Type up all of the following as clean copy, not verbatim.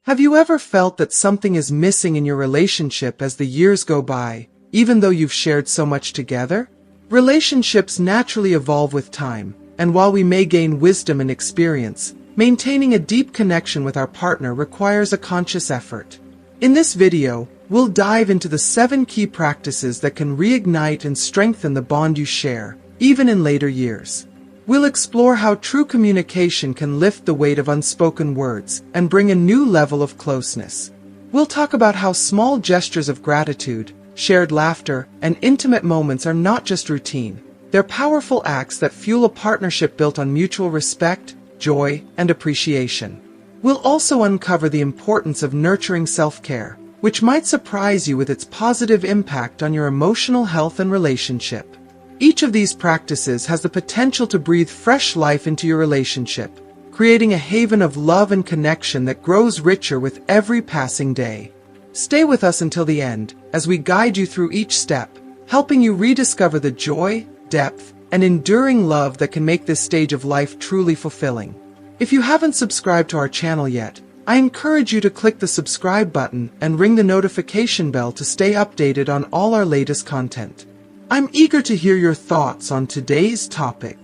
Have you ever felt that something is missing in your relationship as the years go by, even though you've shared so much together? Relationships naturally evolve with time, and while we may gain wisdom and experience, maintaining a deep connection with our partner requires a conscious effort. In this video, we'll dive into the 7 key practices that can reignite and strengthen the bond you share, even in later years. We'll explore how true communication can lift the weight of unspoken words and bring a new level of closeness. We'll talk about how small gestures of gratitude, shared laughter, and intimate moments are not just routine. They're powerful acts that fuel a partnership built on mutual respect, joy, and appreciation. We'll also uncover the importance of nurturing self-care, which might surprise you with its positive impact on your emotional health and relationship. Each of these practices has the potential to breathe fresh life into your relationship, creating a haven of love and connection that grows richer with every passing day. Stay with us until the end, as we guide you through each step, helping you rediscover the joy, depth, and enduring love that can make this stage of life truly fulfilling. If you haven't subscribed to our channel yet, I encourage you to click the subscribe button and ring the notification bell to stay updated on all our latest content. I'm eager to hear your thoughts on today's topic.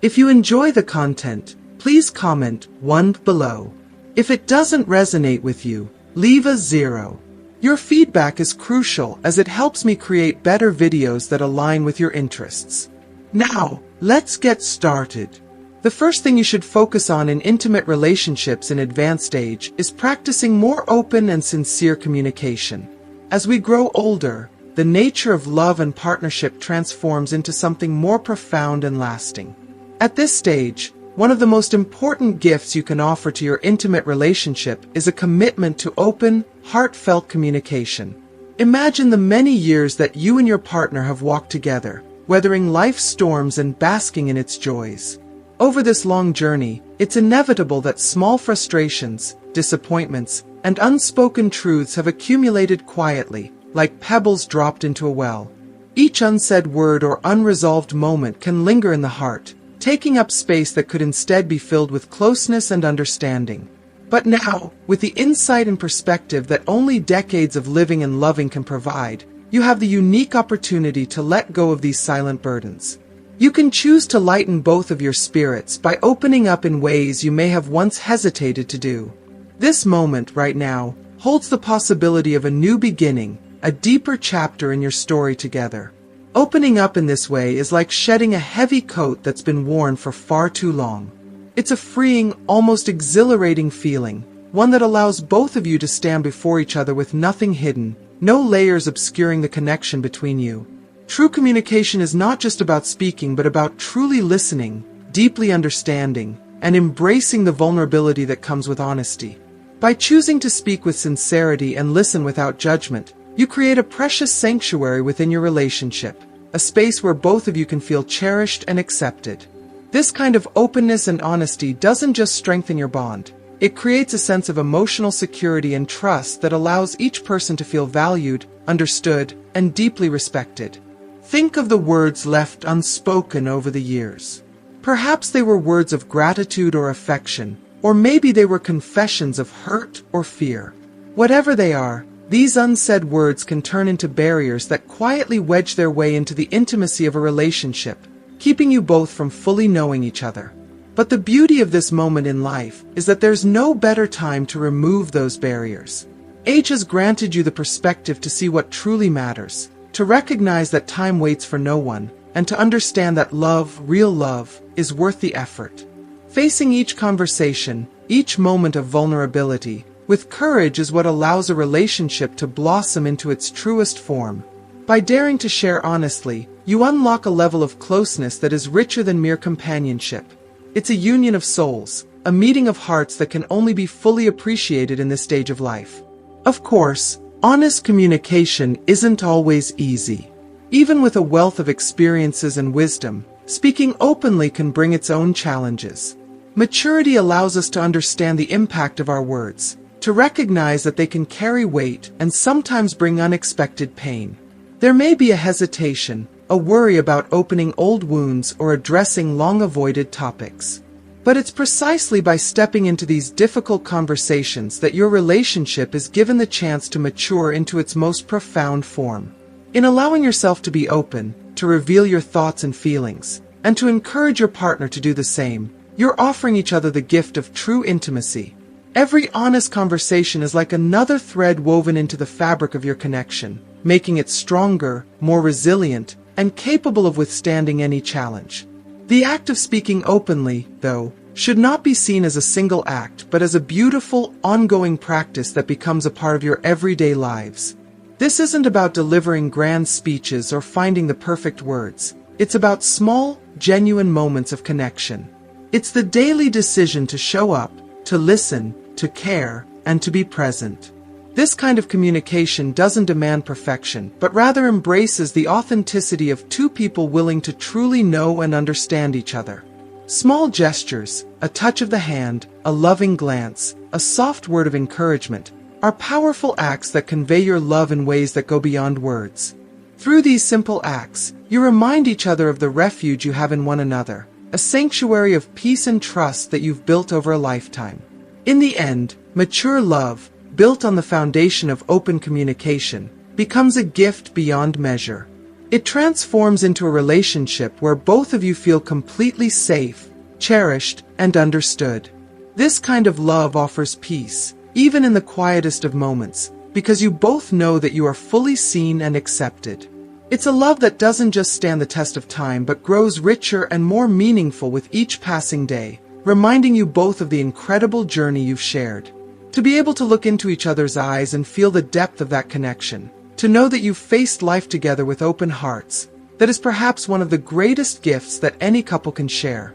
If you enjoy the content, please comment 1 below. If it doesn't resonate with you, leave a 0. Your feedback is crucial as it helps me create better videos that align with your interests. Now, let's get started. The first thing you should focus on in intimate relationships in advanced stage is practicing more open and sincere communication. As we grow older, the nature of love and partnership transforms into something more profound and lasting. At this stage, one of the most important gifts you can offer to your intimate relationship is a commitment to open, heartfelt communication. Imagine the many years that you and your partner have walked together, weathering life's storms and basking in its joys. Over this long journey, it's inevitable that small frustrations, disappointments, and unspoken truths have accumulated quietly, like pebbles dropped into a well. Each unsaid word or unresolved moment can linger in the heart, taking up space that could instead be filled with closeness and understanding. But now, with the insight and perspective that only decades of living and loving can provide, you have the unique opportunity to let go of these silent burdens. You can choose to lighten both of your spirits by opening up in ways you may have once hesitated to do. This moment, right now, holds the possibility of a new beginning, a deeper chapter in your story together. Opening up in this way is like shedding a heavy coat that's been worn for far too long. It's a freeing, almost exhilarating feeling, one that allows both of you to stand before each other with nothing hidden, no layers obscuring the connection between you. True communication is not just about speaking, but about truly listening, deeply understanding, and embracing the vulnerability that comes with honesty. By choosing to speak with sincerity and listen without judgment, you create a precious sanctuary within your relationship, a space where both of you can feel cherished and accepted. This kind of openness and honesty doesn't just strengthen your bond, it creates a sense of emotional security and trust that allows each person to feel valued, understood, and deeply respected. Think of the words left unspoken over the years. Perhaps they were words of gratitude or affection, or maybe they were confessions of hurt or fear. Whatever they are, these unsaid words can turn into barriers that quietly wedge their way into the intimacy of a relationship, keeping you both from fully knowing each other. But the beauty of this moment in life is that there's no better time to remove those barriers. Age has granted you the perspective to see what truly matters, to recognize that time waits for no one, and to understand that love, real love, is worth the effort. Facing each conversation, each moment of vulnerability, with courage is what allows a relationship to blossom into its truest form. By daring to share honestly, you unlock a level of closeness that is richer than mere companionship. It's a union of souls, a meeting of hearts that can only be fully appreciated in this stage of life. Of course, honest communication isn't always easy. Even with a wealth of experiences and wisdom, speaking openly can bring its own challenges. Maturity allows us to understand the impact of our words, to recognize that they can carry weight and sometimes bring unexpected pain. There may be a hesitation, a worry about opening old wounds or addressing long-avoided topics. But it's precisely by stepping into these difficult conversations that your relationship is given the chance to mature into its most profound form. In allowing yourself to be open, to reveal your thoughts and feelings, and to encourage your partner to do the same, you're offering each other the gift of true intimacy. Every honest conversation is like another thread woven into the fabric of your connection, making it stronger, more resilient, and capable of withstanding any challenge. The act of speaking openly, though, should not be seen as a single act, but as a beautiful, ongoing practice that becomes a part of your everyday lives. This isn't about delivering grand speeches or finding the perfect words. It's about small, genuine moments of connection. It's the daily decision to show up, to listen, to care, and to be present. This kind of communication doesn't demand perfection, but rather embraces the authenticity of two people willing to truly know and understand each other. Small gestures, a touch of the hand, a loving glance, a soft word of encouragement, are powerful acts that convey your love in ways that go beyond words. Through these simple acts, you remind each other of the refuge you have in one another, a sanctuary of peace and trust that you've built over a lifetime. In the end, mature love, built on the foundation of open communication, becomes a gift beyond measure. It transforms into a relationship where both of you feel completely safe, cherished, and understood. This kind of love offers peace, even in the quietest of moments, because you both know that you are fully seen and accepted. It's a love that doesn't just stand the test of time but grows richer and more meaningful with each passing day, reminding you both of the incredible journey you've shared. To be able to look into each other's eyes and feel the depth of that connection, to know that you've faced life together with open hearts, that is perhaps one of the greatest gifts that any couple can share.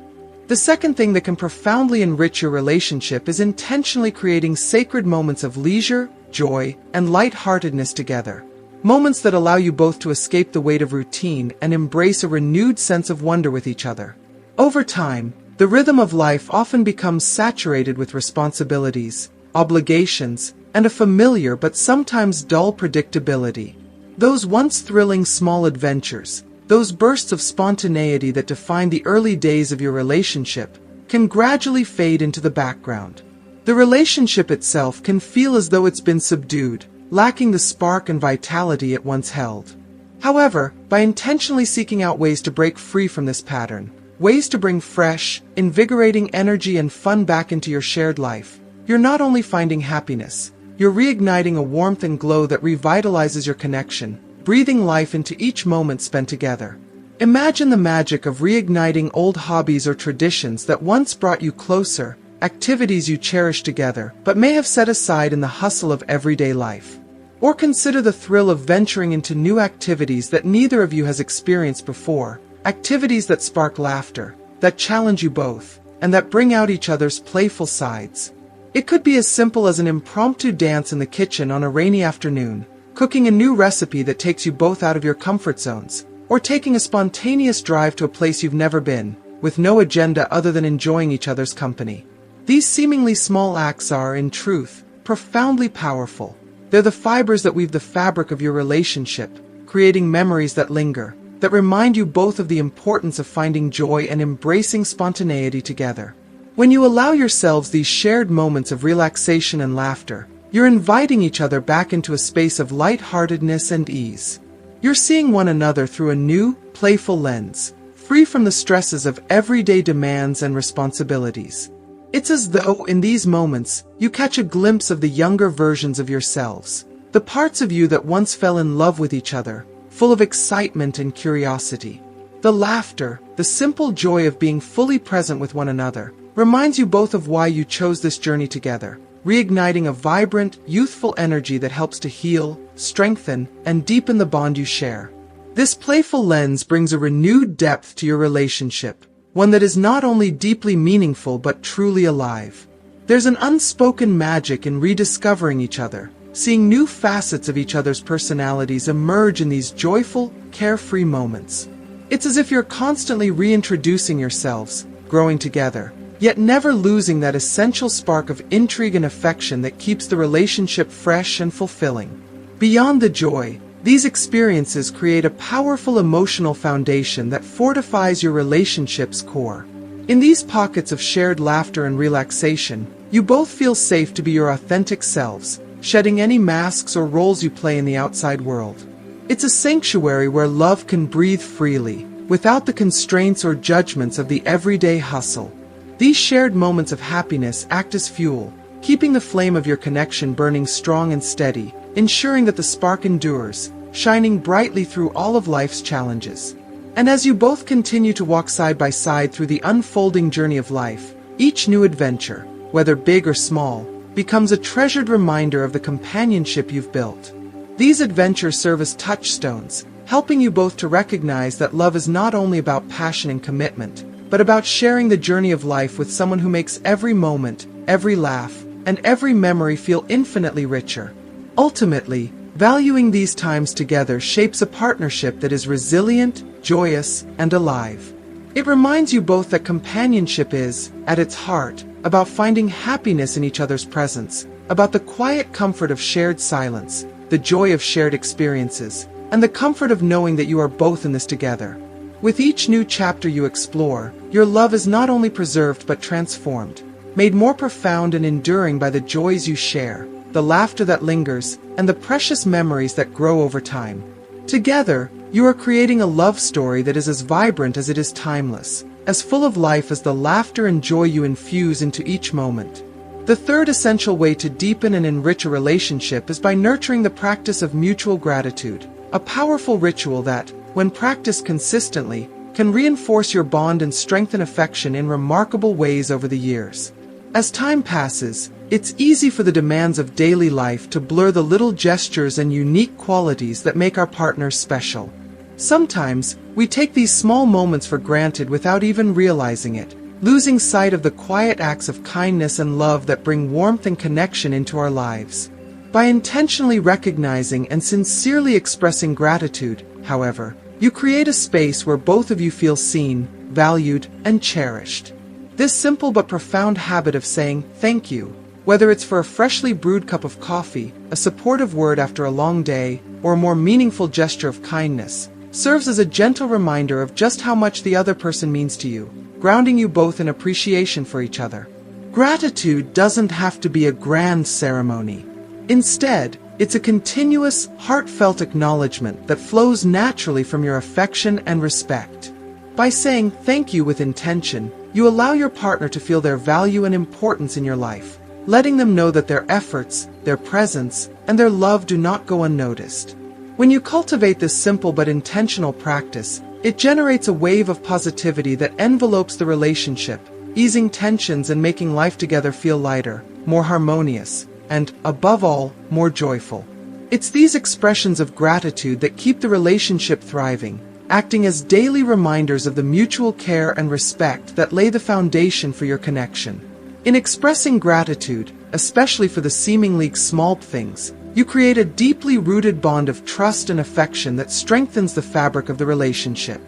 The second thing that can profoundly enrich your relationship is intentionally creating sacred moments of leisure, joy, and lightheartedness together. Moments that allow you both to escape the weight of routine and embrace a renewed sense of wonder with each other. Over time, the rhythm of life often becomes saturated with responsibilities, obligations, and a familiar but sometimes dull predictability. Those once thrilling small adventures, those bursts of spontaneity that define the early days of your relationship, can gradually fade into the background. The relationship itself can feel as though it's been subdued, lacking the spark and vitality it once held. However, by intentionally seeking out ways to break free from this pattern, ways to bring fresh, invigorating energy and fun back into your shared life, you're not only finding happiness, you're reigniting a warmth and glow that revitalizes your connection, breathing life into each moment spent together. Imagine the magic of reigniting old hobbies or traditions that once brought you closer, activities you cherish together but may have set aside in the hustle of everyday life. Or consider the thrill of venturing into new activities that neither of you has experienced before, activities that spark laughter, that challenge you both, and that bring out each other's playful sides. It could be as simple as an impromptu dance in the kitchen on a rainy afternoon, cooking a new recipe that takes you both out of your comfort zones, or taking a spontaneous drive to a place you've never been, with no agenda other than enjoying each other's company. These seemingly small acts are, in truth, profoundly powerful. They're the fibers that weave the fabric of your relationship, creating memories that linger, that remind you both of the importance of finding joy and embracing spontaneity together. When you allow yourselves these shared moments of relaxation and laughter, you're inviting each other back into a space of lightheartedness and ease. You're seeing one another through a new, playful lens, free from the stresses of everyday demands and responsibilities. It's as though, in these moments, you catch a glimpse of the younger versions of yourselves, the parts of you that once fell in love with each other, full of excitement and curiosity. The laughter, the simple joy of being fully present with one another, reminds you both of why you chose this journey together, reigniting a vibrant, youthful energy that helps to heal, strengthen, and deepen the bond you share. This playful lens brings a renewed depth to your relationship, one that is not only deeply meaningful but truly alive. There's an unspoken magic in rediscovering each other, seeing new facets of each other's personalities emerge in these joyful, carefree moments. It's as if you're constantly reintroducing yourselves, growing together, yet never losing that essential spark of intrigue and affection that keeps the relationship fresh and fulfilling. Beyond the joy, these experiences create a powerful emotional foundation that fortifies your relationship's core. In these pockets of shared laughter and relaxation, you both feel safe to be your authentic selves, shedding any masks or roles you play in the outside world. It's a sanctuary where love can breathe freely, without the constraints or judgments of the everyday hustle. These shared moments of happiness act as fuel, keeping the flame of your connection burning strong and steady, ensuring that the spark endures, shining brightly through all of life's challenges. And as you both continue to walk side by side through the unfolding journey of life, each new adventure, whether big or small, becomes a treasured reminder of the companionship you've built. These adventures serve as touchstones, helping you both to recognize that love is not only about passion and commitment, but about sharing the journey of life with someone who makes every moment, every laugh, and every memory feel infinitely richer. Ultimately, valuing these times together shapes a partnership that is resilient, joyous, and alive. It reminds you both that companionship is, at its heart, about finding happiness in each other's presence, about the quiet comfort of shared silence, the joy of shared experiences, and the comfort of knowing that you are both in this together. With each new chapter you explore, your love is not only preserved but transformed, made more profound and enduring by the joys you share, the laughter that lingers, and the precious memories that grow over time. Together, you are creating a love story that is as vibrant as it is timeless, as full of life as the laughter and joy you infuse into each moment. The third essential way to deepen and enrich a relationship is by nurturing the practice of mutual gratitude, a powerful ritual that, when practiced consistently, can reinforce your bond and strengthen affection in remarkable ways over the years. As time passes, it's easy for the demands of daily life to blur the little gestures and unique qualities that make our partners special. Sometimes, we take these small moments for granted without even realizing it, losing sight of the quiet acts of kindness and love that bring warmth and connection into our lives. By intentionally recognizing and sincerely expressing gratitude, however, you create a space where both of you feel seen, valued, and cherished. This simple but profound habit of saying thank you, whether it's for a freshly brewed cup of coffee, a supportive word after a long day, or a more meaningful gesture of kindness, serves as a gentle reminder of just how much the other person means to you, grounding you both in appreciation for each other. Gratitude doesn't have to be a grand ceremony. Instead, it's a continuous, heartfelt acknowledgement that flows naturally from your affection and respect. By saying thank you with intention, you allow your partner to feel their value and importance in your life, letting them know that their efforts, their presence, and their love do not go unnoticed. When you cultivate this simple but intentional practice, it generates a wave of positivity that envelopes the relationship, easing tensions and making life together feel lighter, more harmonious, and, above all, more joyful. It's these expressions of gratitude that keep the relationship thriving, acting as daily reminders of the mutual care and respect that lay the foundation for your connection. In expressing gratitude, especially for the seemingly small things, you create a deeply rooted bond of trust and affection that strengthens the fabric of the relationship.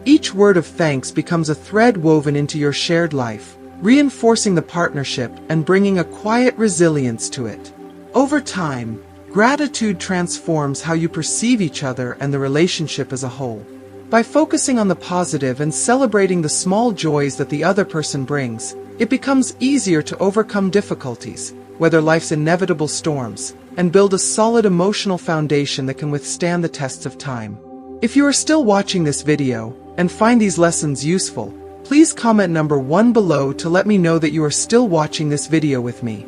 Each word of thanks becomes a thread woven into your shared life, reinforcing the partnership and bringing a quiet resilience to it. Over time, gratitude transforms how you perceive each other and the relationship as a whole. By focusing on the positive and celebrating the small joys that the other person brings, it becomes easier to overcome difficulties, whether life's inevitable storms, and build a solid emotional foundation that can withstand the tests of time. If you are still watching this video and find these lessons useful, please comment number 1 below to let me know that you are still watching this video with me.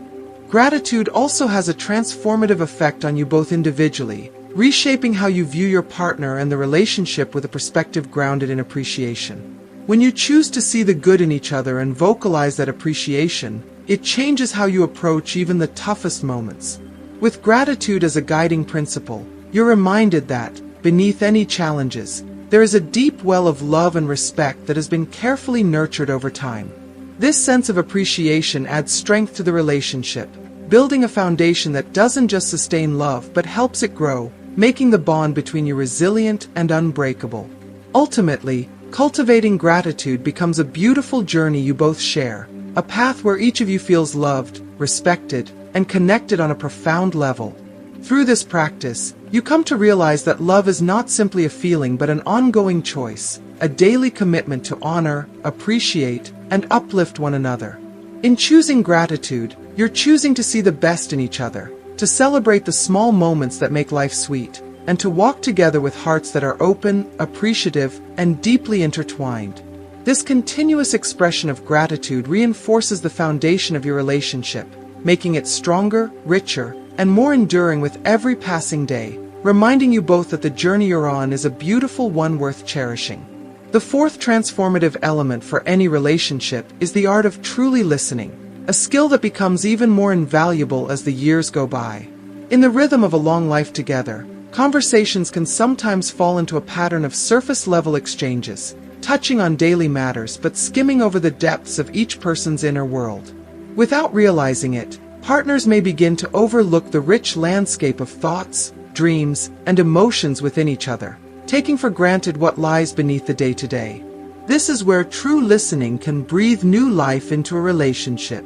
Gratitude also has a transformative effect on you both individually, reshaping how you view your partner and the relationship with a perspective grounded in appreciation. When you choose to see the good in each other and vocalize that appreciation, it changes how you approach even the toughest moments. With gratitude as a guiding principle, you're reminded that, beneath any challenges, there is a deep well of love and respect that has been carefully nurtured over time. This sense of appreciation adds strength to the relationship, building a foundation that doesn't just sustain love but helps it grow, making the bond between you resilient and unbreakable. Ultimately, cultivating gratitude becomes a beautiful journey you both share, a path where each of you feels loved, respected, and connected on a profound level. Through this practice, you come to realize that love is not simply a feeling but an ongoing choice, a daily commitment to honor, appreciate, and uplift one another. In choosing gratitude, you're choosing to see the best in each other, to celebrate the small moments that make life sweet, and to walk together with hearts that are open, appreciative, and deeply intertwined. This continuous expression of gratitude reinforces the foundation of your relationship, making it stronger, richer, and more enduring with every passing day, reminding you both that the journey you're on is a beautiful one worth cherishing. The fourth transformative element for any relationship is the art of truly listening, a skill that becomes even more invaluable as the years go by. In the rhythm of a long life together, conversations can sometimes fall into a pattern of surface-level exchanges, touching on daily matters but skimming over the depths of each person's inner world. Without realizing it, partners may begin to overlook the rich landscape of thoughts, dreams, and emotions within each other, taking for granted what lies beneath the day-to-day. This is where true listening can breathe new life into a relationship.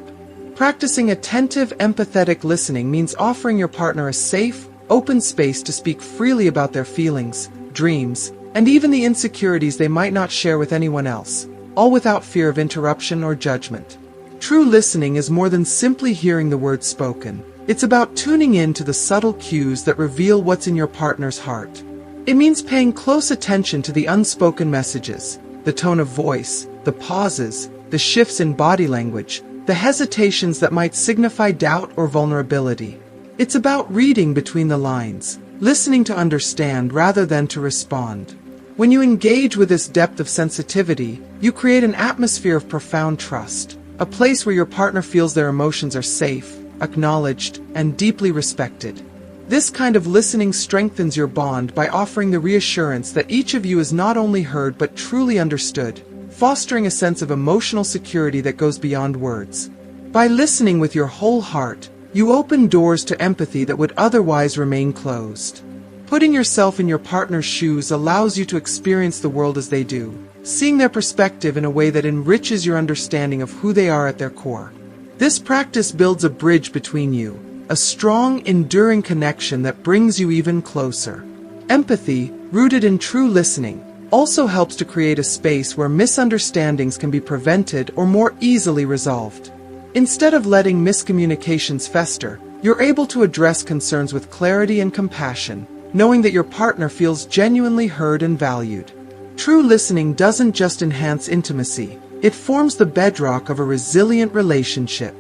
Practicing attentive, empathetic listening means offering your partner a safe, open space to speak freely about their feelings, dreams, and even the insecurities they might not share with anyone else, all without fear of interruption or judgment. True listening is more than simply hearing the words spoken. It's about tuning in to the subtle cues that reveal what's in your partner's heart. It means paying close attention to the unspoken messages, the tone of voice, the pauses, the shifts in body language, the hesitations that might signify doubt or vulnerability. It's about reading between the lines, listening to understand rather than to respond. When you engage with this depth of sensitivity, you create an atmosphere of profound trust, a place where your partner feels their emotions are safe, acknowledged, and deeply respected. This kind of listening strengthens your bond by offering the reassurance that each of you is not only heard but truly understood, fostering a sense of emotional security that goes beyond words. By listening with your whole heart, you open doors to empathy that would otherwise remain closed. Putting yourself in your partner's shoes allows you to experience the world as they do, seeing their perspective in a way that enriches your understanding of who they are at their core. This practice builds a bridge between you, a strong, enduring connection that brings you even closer. Empathy, rooted in true listening, also helps to create a space where misunderstandings can be prevented or more easily resolved. Instead of letting miscommunications fester, you're able to address concerns with clarity and compassion, knowing that your partner feels genuinely heard and valued. True listening doesn't just enhance intimacy, it forms the bedrock of a resilient relationship.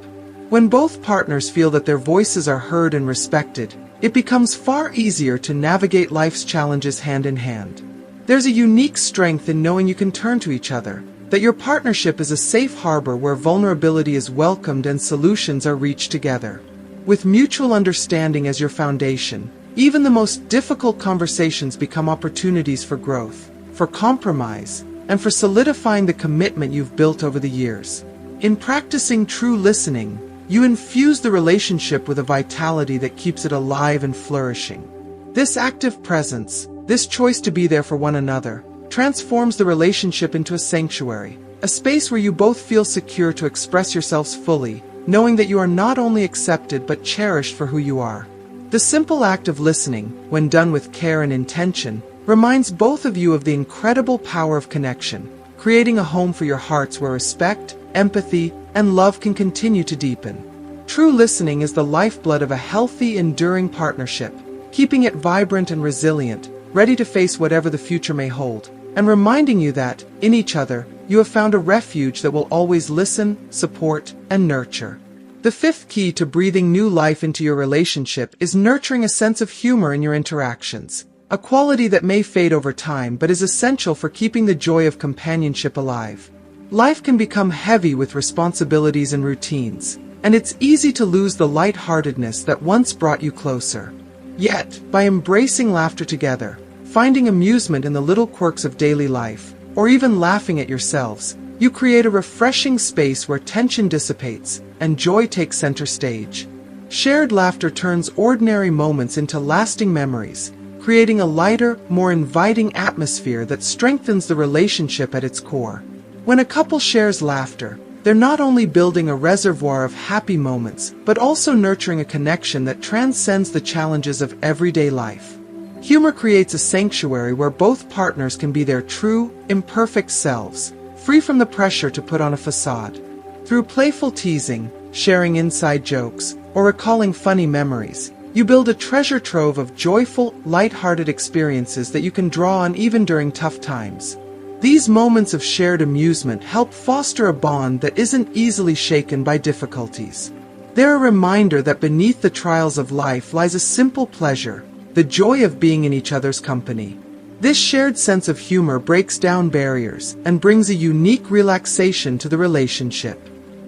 When both partners feel that their voices are heard and respected, it becomes far easier to navigate life's challenges hand in hand. There's a unique strength in knowing you can turn to each other, that your partnership is a safe harbor where vulnerability is welcomed and solutions are reached together. With mutual understanding as your foundation, even the most difficult conversations become opportunities for growth, for compromise, and for solidifying the commitment you've built over the years. In practicing true listening, you infuse the relationship with a vitality that keeps it alive and flourishing. This active presence, this choice to be there for one another, transforms the relationship into a sanctuary, a space where you both feel secure to express yourselves fully, knowing that you are not only accepted but cherished for who you are. The simple act of listening, when done with care and intention, reminds both of you of the incredible power of connection, creating a home for your hearts where respect, empathy, and love can continue to deepen. True listening is the lifeblood of a healthy, enduring partnership, keeping it vibrant and resilient, ready to face whatever the future may hold, and reminding you that, in each other, you have found a refuge that will always listen, support, and nurture. The fifth key to breathing new life into your relationship is nurturing a sense of humor in your interactions, a quality that may fade over time but is essential for keeping the joy of companionship alive. Life can become heavy with responsibilities and routines, and it's easy to lose the lightheartedness that once brought you closer. Yet, by embracing laughter together, finding amusement in the little quirks of daily life, or even laughing at yourselves, you create a refreshing space where tension dissipates and joy takes center stage. Shared laughter turns ordinary moments into lasting memories, creating a lighter, more inviting atmosphere that strengthens the relationship at its core. When a couple shares laughter, they're not only building a reservoir of happy moments, but also nurturing a connection that transcends the challenges of everyday life. Humor creates a sanctuary where both partners can be their true, imperfect selves, free from the pressure to put on a facade. Through playful teasing, sharing inside jokes, or recalling funny memories, you build a treasure trove of joyful, light-hearted experiences that you can draw on even during tough times. These moments of shared amusement help foster a bond that isn't easily shaken by difficulties. They're a reminder that beneath the trials of life lies a simple pleasure, the joy of being in each other's company. This shared sense of humor breaks down barriers and brings a unique relaxation to the relationship.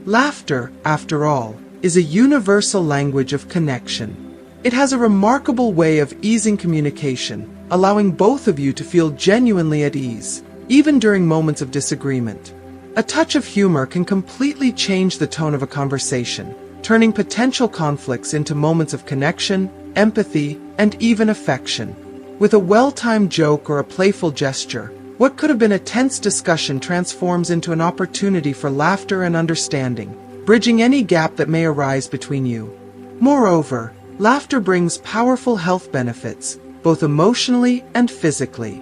Laughter, after all, is a universal language of connection. It has a remarkable way of easing communication, allowing both of you to feel genuinely at ease, even during moments of disagreement. A touch of humor can completely change the tone of a conversation, turning potential conflicts into moments of connection, empathy, and even affection. With a well-timed joke or a playful gesture, what could have been a tense discussion transforms into an opportunity for laughter and understanding, bridging any gap that may arise between you. Moreover, laughter brings powerful health benefits, both emotionally and physically.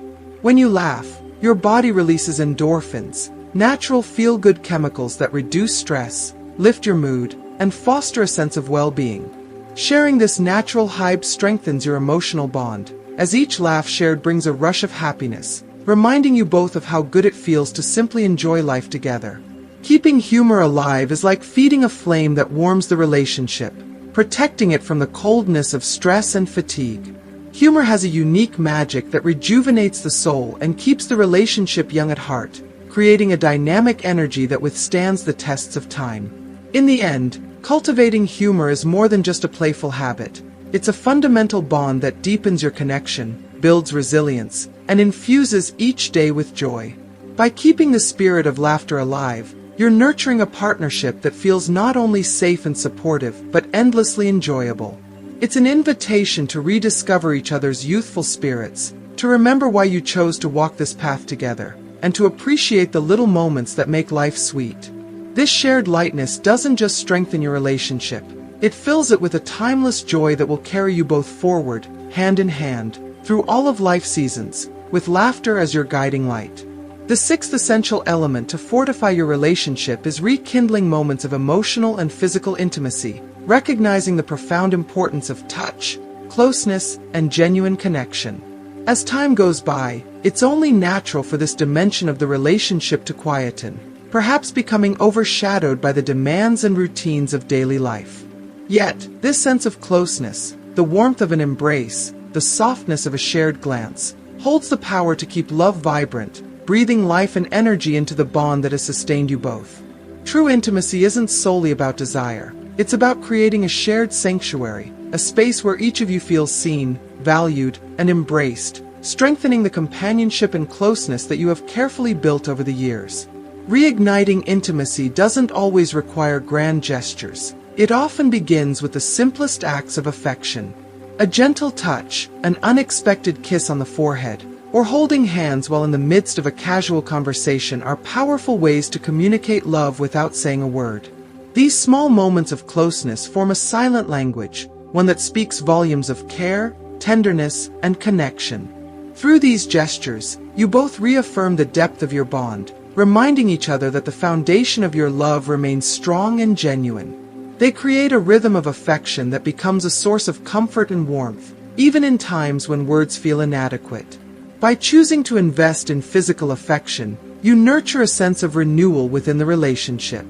When you laugh, your body releases endorphins, natural feel-good chemicals that reduce stress, lift your mood, and foster a sense of well-being. Sharing this natural high strengthens your emotional bond, as each laugh shared brings a rush of happiness, reminding you both of how good it feels to simply enjoy life together. Keeping humor alive is like feeding a flame that warms the relationship, protecting it from the coldness of stress and fatigue. Humor has a unique magic that rejuvenates the soul and keeps the relationship young at heart, creating a dynamic energy that withstands the tests of time. In the end, cultivating humor is more than just a playful habit. It's a fundamental bond that deepens your connection, builds resilience, and infuses each day with joy. By keeping the spirit of laughter alive, you're nurturing a partnership that feels not only safe and supportive, but endlessly enjoyable. It's an invitation to rediscover each other's youthful spirits, to remember why you chose to walk this path together, and to appreciate the little moments that make life sweet. This shared lightness doesn't just strengthen your relationship, it fills it with a timeless joy that will carry you both forward, hand in hand, through all of life's seasons, with laughter as your guiding light. The sixth essential element to fortify your relationship is rekindling moments of emotional and physical intimacy, recognizing the profound importance of touch, closeness, and genuine connection. As time goes by, it's only natural for this dimension of the relationship to quieten, perhaps becoming overshadowed by the demands and routines of daily life. Yet, this sense of closeness, the warmth of an embrace, the softness of a shared glance, holds the power to keep love vibrant, breathing life and energy into the bond that has sustained you both. True intimacy isn't solely about desire. It's about creating a shared sanctuary, a space where each of you feels seen, valued, and embraced, strengthening the companionship and closeness that you have carefully built over the years. Reigniting intimacy doesn't always require grand gestures. It often begins with the simplest acts of affection. A gentle touch, an unexpected kiss on the forehead, or holding hands while in the midst of a casual conversation are powerful ways to communicate love without saying a word. These small moments of closeness form a silent language, one that speaks volumes of care, tenderness, and connection. Through these gestures, you both reaffirm the depth of your bond, reminding each other that the foundation of your love remains strong and genuine. They create a rhythm of affection that becomes a source of comfort and warmth, even in times when words feel inadequate. By choosing to invest in physical affection, you nurture a sense of renewal within the relationship.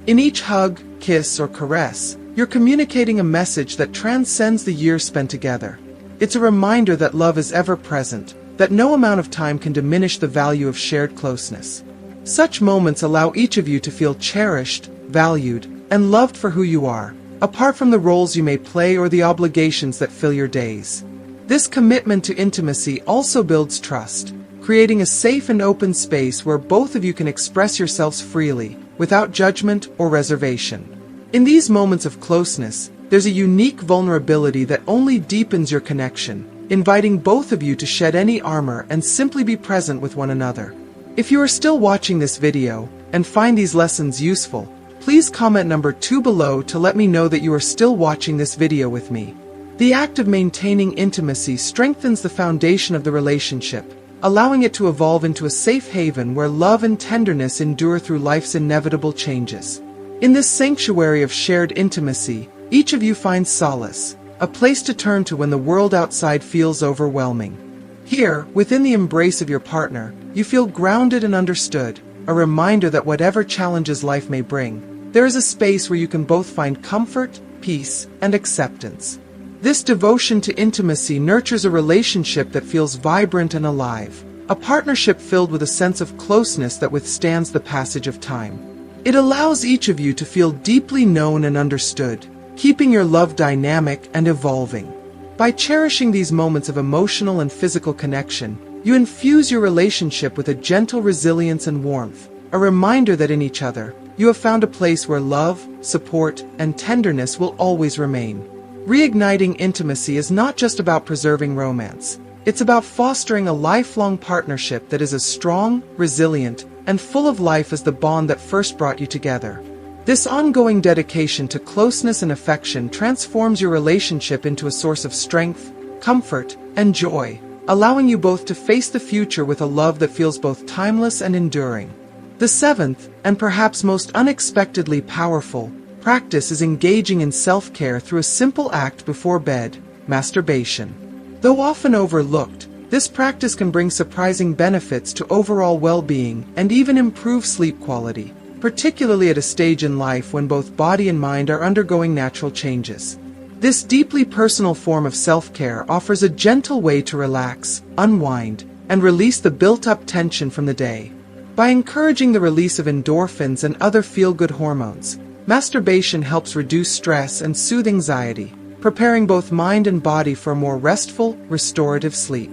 In each hug, kiss, or caress, you're communicating a message that transcends the years spent together. It's a reminder that love is ever present, that no amount of time can diminish the value of shared closeness. Such moments allow each of you to feel cherished, valued, and loved for who you are, apart from the roles you may play or the obligations that fill your days. This commitment to intimacy also builds trust, creating a safe and open space where both of you can express yourselves freely, without judgment or reservation. In these moments of closeness, there's a unique vulnerability that only deepens your connection, inviting both of you to shed any armor and simply be present with one another. If you are still watching this video, and find these lessons useful, please comment number 2 below to let me know that you are still watching this video with me. The act of maintaining intimacy strengthens the foundation of the relationship, allowing it to evolve into a safe haven where love and tenderness endure through life's inevitable changes. In this sanctuary of shared intimacy, each of you finds solace, a place to turn to when the world outside feels overwhelming. Here, within the embrace of your partner, you feel grounded and understood, a reminder that whatever challenges life may bring, there is a space where you can both find comfort, peace, and acceptance. This devotion to intimacy nurtures a relationship that feels vibrant and alive, a partnership filled with a sense of closeness that withstands the passage of time. It allows each of you to feel deeply known and understood, keeping your love dynamic and evolving. By cherishing these moments of emotional and physical connection, you infuse your relationship with a gentle resilience and warmth, a reminder that in each other, you have found a place where love, support, and tenderness will always remain. Reigniting intimacy is not just about preserving romance. It's about fostering a lifelong partnership that is as strong, resilient, and full of life as the bond that first brought you together. This ongoing dedication to closeness and affection transforms your relationship into a source of strength, comfort, and joy, allowing you both to face the future with a love that feels both timeless and enduring. The seventh, and perhaps most unexpectedly powerful, practice is engaging in self-care through a simple act before bed, masturbation. Though often overlooked, this practice can bring surprising benefits to overall well-being and even improve sleep quality, particularly at a stage in life when both body and mind are undergoing natural changes. This deeply personal form of self-care offers a gentle way to relax, unwind, and release the built-up tension from the day. By encouraging the release of endorphins and other feel-good hormones, masturbation helps reduce stress and soothe anxiety, preparing both mind and body for a more restful, restorative sleep.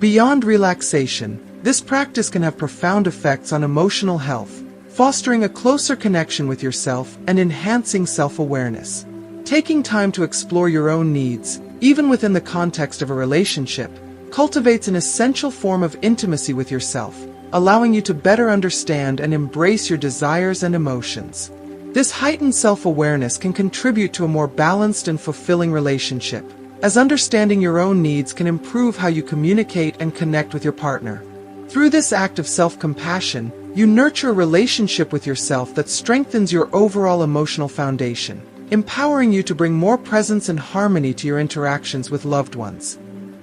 Beyond relaxation, this practice can have profound effects on emotional health, fostering a closer connection with yourself and enhancing self-awareness. Taking time to explore your own needs, even within the context of a relationship, cultivates an essential form of intimacy with yourself, allowing you to better understand and embrace your desires and emotions. This heightened self-awareness can contribute to a more balanced and fulfilling relationship, as understanding your own needs can improve how you communicate and connect with your partner. Through this act of self-compassion, you nurture a relationship with yourself that strengthens your overall emotional foundation, empowering you to bring more presence and harmony to your interactions with loved ones.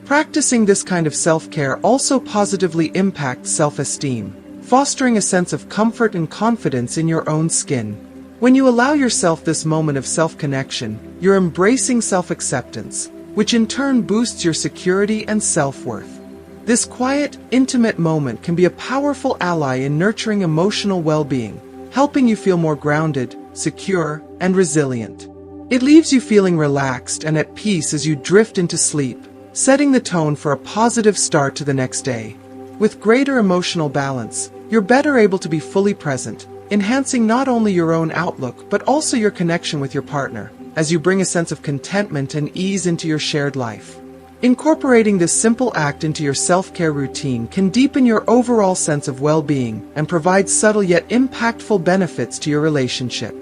Practicing this kind of self-care also positively impacts self-esteem, fostering a sense of comfort and confidence in your own skin. When you allow yourself this moment of self-connection, you're embracing self-acceptance, which in turn boosts your security and self-worth. This quiet, intimate moment can be a powerful ally in nurturing emotional well-being, helping you feel more grounded, secure, and resilient. It leaves you feeling relaxed and at peace as you drift into sleep, setting the tone for a positive start to the next day. With greater emotional balance, you're better able to be fully present, enhancing not only your own outlook but also your connection with your partner, as you bring a sense of contentment and ease into your shared life. Incorporating this simple act into your self-care routine can deepen your overall sense of well-being and provide subtle yet impactful benefits to your relationship.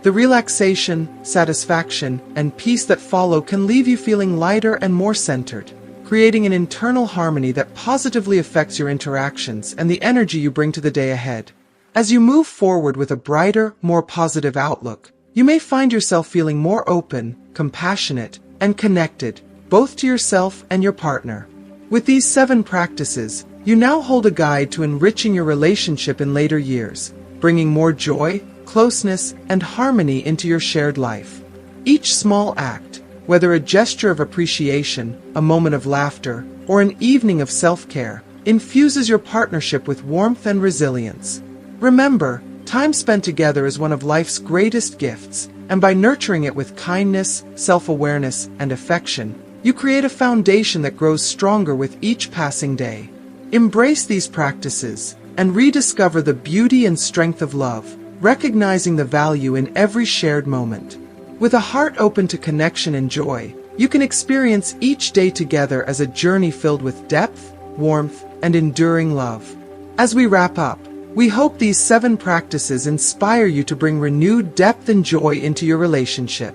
The relaxation, satisfaction, and peace that follow can leave you feeling lighter and more centered, creating an internal harmony that positively affects your interactions and the energy you bring to the day ahead. As you move forward with a brighter, more positive outlook, you may find yourself feeling more open, compassionate, and connected, both to yourself and your partner. With these 7 practices, you now hold a guide to enriching your relationship in later years, bringing more joy, closeness, and harmony into your shared life. Each small act, whether a gesture of appreciation, a moment of laughter, or an evening of self-care, infuses your partnership with warmth and resilience. Remember, time spent together is one of life's greatest gifts, and by nurturing it with kindness, self-awareness, and affection, you create a foundation that grows stronger with each passing day. Embrace these practices, and rediscover the beauty and strength of love, recognizing the value in every shared moment. With a heart open to connection and joy, you can experience each day together as a journey filled with depth, warmth, and enduring love. As we wrap up, we hope these 7 practices inspire you to bring renewed depth and joy into your relationship.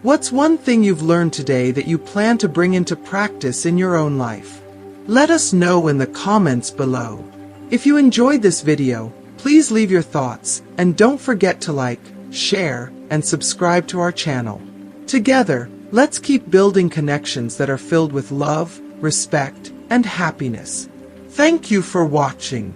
What's one thing you've learned today that you plan to bring into practice in your own life? Let us know in the comments below. If you enjoyed this video, please leave your thoughts, and don't forget to like, share, and subscribe to our channel. Together, let's keep building connections that are filled with love, respect, and happiness. Thank you for watching.